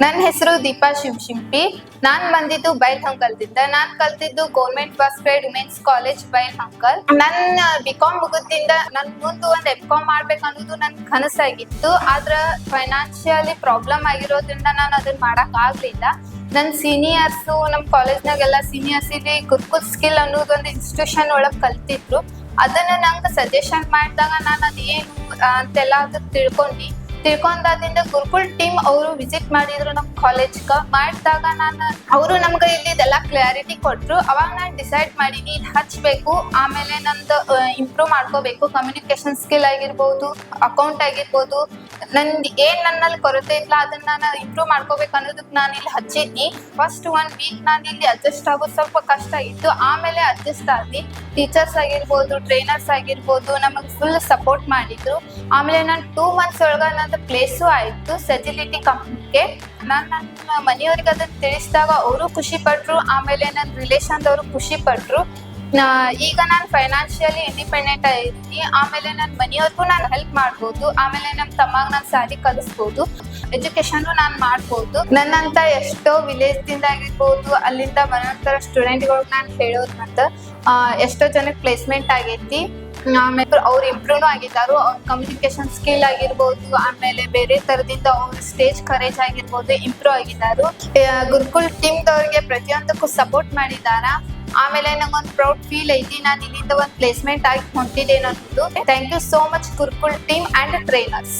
ನನ್ನ ಹೆಸರು ದೀಪಾ ಶಿವಶಿಂಪಿ. ನಾನ್ ಬಂದಿದ್ದು ಬೈಲ್ಹೊಂಗಲದಿಂದ. ನಾನ್ ಕಲ್ತಿದ್ದು government first grade women's college Bailhongal. ನನ್ನ ಬಿಕಾಮ್ ಮುಗಿದಿಂದ ನನ್ ಮುಂದೆ ಒಂದ್ ಎಫ್ಕಾಮ್ ಮಾಡ್ಬೇಕು ಅನ್ನೋದು ನನ್ ಕನಸಾಗಿತ್ತು. ಆದ್ರ ಫೈನಾನ್ಷಿಯಲಿ ಪ್ರಾಬ್ಲಮ್ ಆಗಿರೋದ್ರಿಂದ ನಾನು ಅದನ್ನ ಮಾಡಕ್ ಆಗ್ಲಿಲ್ಲ. ನನ್ನ ಸೀನಿಯರ್ಸು ನಮ್ಮ ಕಾಲೇಜ್ನಾಗೆಲ್ಲ ಸೀನಿಯರ್ಸ್ ಇಲ್ಲಿ ಗುರುಕುಲ್ ಸ್ಕಿಲ್ ಅನ್ನೋದು ಒಂದು ಇನ್ಸ್ಟಿಟ್ಯೂಷನ್ ಒಳಗೆ ಕಲ್ತಿದ್ರು. ಅದನ್ನ ನಂಗೆ ಸಜೆಷನ್ ಮಾಡಿದಾಗ ನಾನು ಅದೇನು ಅಂತೆಲ್ಲ ಅದು ತಿಳ್ಕೊಂಡಾದಿಂದ ಗುರುಕುಲ್ ಟೀಮ್ ಅವರು ವಿಸಿಟ್ ಮಾಡಿದ್ರು ನಮ್ಮ ಕಾಲೇಜ್ಗೆ. ಮಾಡಿದಾಗ ಅವರು ನಮ್ಗೆ ಇಲ್ಲಿ ಇದೆಲ್ಲ ಕ್ಲಾರಿಟಿ ಕೊಟ್ರು. ಅವಾಗ ನಾನು ಡಿಸೈಡ್ ಮಾಡೀನಿ ಇದು ಹಚ್ಬೇಕು. ಆಮೇಲೆ ನಂದು ಇಂಪ್ರೂವ್ ಮಾಡ್ಕೋಬೇಕು. ಕಮ್ಯುನಿಕೇಶನ್ ಸ್ಕಿಲ್ ಆಗಿರ್ಬೋದು, ಅಕೌಂಟ್ ಆಗಿರ್ಬೋದು, ನನ್ನಲ್ಲಿ ಕೊರತೆ ಇಲ್ಲ ಅದನ್ನ ನಾನು ಇಂಪ್ರೂವ್ ಮಾಡ್ಕೋಬೇಕು ಅನ್ನೋದಕ್ಕೆ ನಾನು ಇಲ್ಲಿ ಹಚ್ಚಿದ್ನಿ. ಫಸ್ಟ್ 1 ವೀಕ್ ನಾನು ಇಲ್ಲಿ ಅಡ್ಜಸ್ಟ್ ಆಗೋದು ಸ್ವಲ್ಪ ಕಷ್ಟ ಇತ್ತು. ಆಮೇಲೆ ಅಡ್ಜಸ್ಟ್ ಆಗಿ ಟೀಚರ್ಸ್ ಆಗಿರ್ಬೋದು, ಟ್ರೈನರ್ಸ್ ಆಗಿರ್ಬೋದು ನಮಗೆ ಫುಲ್ ಸಪೋರ್ಟ್ ಮಾಡಿದ್ರು. ಆಮೇಲೆ ನಾನು 2 ಮಂತ್ಸ್ ಒಳಗೆ ನಂದು ಪ್ಲೇಸು ಆಯಿತು ಸೆಜಿಲಿಟಿ ಕಂಪ್ನಿಗೆ. ನಾನು ನನ್ನ ಮನೆಯವ್ರಿಗೆ ಅದನ್ನು ತಿಳಿಸಿದಾಗ ಅವರು ಖುಷಿ ಪಟ್ರು. ಆಮೇಲೆ ನನ್ನ ರಿಲೇಷನ್ದವರು ಖುಷಿ ಪಟ್ರು. ಈಗ ನಾನು ಫೈನಾನ್ಷಿಯಲಿ ಇಂಡಿಪೆಂಡೆಂಟ್ ಆಗಿದ್ದೀನಿ. ಆಮೇಲೆ ನನ್ನ ಮನೆಯವ್ರಿಗೂ ನಾನು ಹೆಲ್ಪ್ ಮಾಡ್ಬೋದು. ಆಮೇಲೆ ನಮ್ಮ ತಮ್ಮಗೆ ನಾನು ಸ್ಯಾರಿ ಕಲಿಸ್ಬೋದು. ಎಜುಕೇಶನ್ ನಾನು ಮಾಡ್ಬೋದು. ನನ್ನಂತ ಎಷ್ಟೋ ವಿಲೇಜ್ದಿಂದ ಆಗಿರ್ಬೋದು, ಅಲ್ಲಿಂದ ಬರೋಂಥ ಸ್ಟೂಡೆಂಟ್ಗಳಿಗೆ ನಾನು ಹೇಳೋದು ಮತ್ತು ಎಷ್ಟೋ ಜನಕ್ಕೆ ಪ್ಲೇಸ್ಮೆಂಟ್ ಆಗೈತಿ. ಆಮೇಲೆ ಅವ್ರು ಇಂಪ್ರೂವ್ ಆಗಿದ್ದಾರೆ. ಅವ್ರ ಕಮ್ಯುನಿಕೇಶನ್ ಸ್ಕಿಲ್ ಆಗಿರ್ಬೋದು, ಆಮೇಲೆ ಬೇರೆ ಥರದಿಂದ ಅವ್ರ ಸ್ಟೇಜ್ ಕರೇಜ್ ಆಗಿರ್ಬೋದು ಇಂಪ್ರೂವ್ ಆಗಿದ್ದಾರೆ. ಗುರುಕುಲ್ ಟೀಮ್ದವ್ರಿಗೆ ಪ್ರತಿಯೊಂದಕ್ಕೂ ಸಪೋರ್ಟ್ ಮಾಡಿದ್ದಾರೆ. ಆಮೇಲೆ ನಂಗೊಂದು ಪ್ರೌಡ್ ಫೀಲ್ ಐತಿ, ನಾನು ಇಲ್ಲಿಂದ ಒಂದು ಪ್ಲೇಸ್ಮೆಂಟ್ ಆಗಿ ಹೊಂಟಿದ್ದೇನೆ ಅನ್ನೋದು. Thank you so much Gurukul team and trainers.